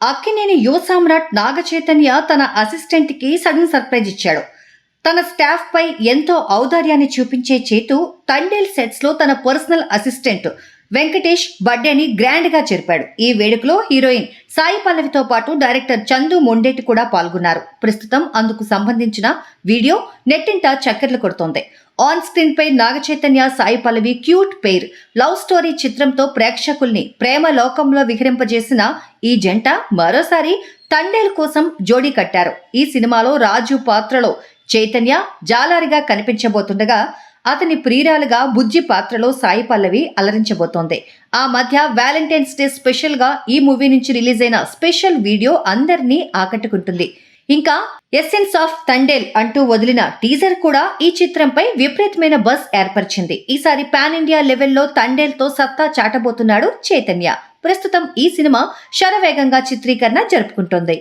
అక్కినేని యువ సామ్రాట్ నాగ చైతన్య తన అసిస్టెంట్ కి సడన్ సర్ప్రైజ్ ఇచ్చాడు. తన స్టాఫ్ పై ఎంతో ఔదార్యాన్ని చూపించే చేతు తండేల్ సెట్స్ లో తన పర్సనల్ అసిస్టెంట్ వెంకటేష్ బర్త్డేని గ్రాండ్ గా జరిపాడు. ఈ వేడుకలో హీరోయిన్ సాయి పల్లవితో పాటు డైరెక్టర్ చందు మొండేటి కూడా పాల్గొన్నారు. ప్రస్తుతం అందుకు సంబంధించిన వీడియో నెట్టింట చక్కర్లు కొడుతోంది. ఆన్ స్క్రీన్ పై Naga Chaitanya Sai Pallavi cute pair love story చిత్రంతో ప్రేక్షకుల్ని ప్రేమ లోకంలో విహరింపజేసిన ఈ జంట మరోసారి తండేల్ కోసం జోడీ కట్టారు. ఈ సినిమాలో రాజు పాత్రలో చైతన్య జాలారిగా కనిపించబోతుండగా అతని ప్రియురాలుగా బుజ్జి పాత్రలో సాయి పల్లవి అలరించబోతోంది. ఆ మధ్య వ్యాలంటైన్స్ డే స్పెషల్ గా ఈ మూవీ నుంచి రిలీజ్ అయిన స్పెషల్ వీడియో అందరినీ ఆకట్టుకుంటుంది. ఇంకా ఎసెన్స్ ఆఫ్ తండేల్ అంటూ వదిలిన టీజర్ కూడా ఈ చిత్రంపై విపరీతమైన బజ్ ఏర్పరిచింది. ఈసారి పాన్ ఇండియా లెవెల్లో తండేల్ తో సత్తా చాటబోతున్నాడు చైతన్య. ప్రస్తుతం ఈ సినిమా శరవేగంగా చిత్రీకరణ జరుపుకుంటోంది.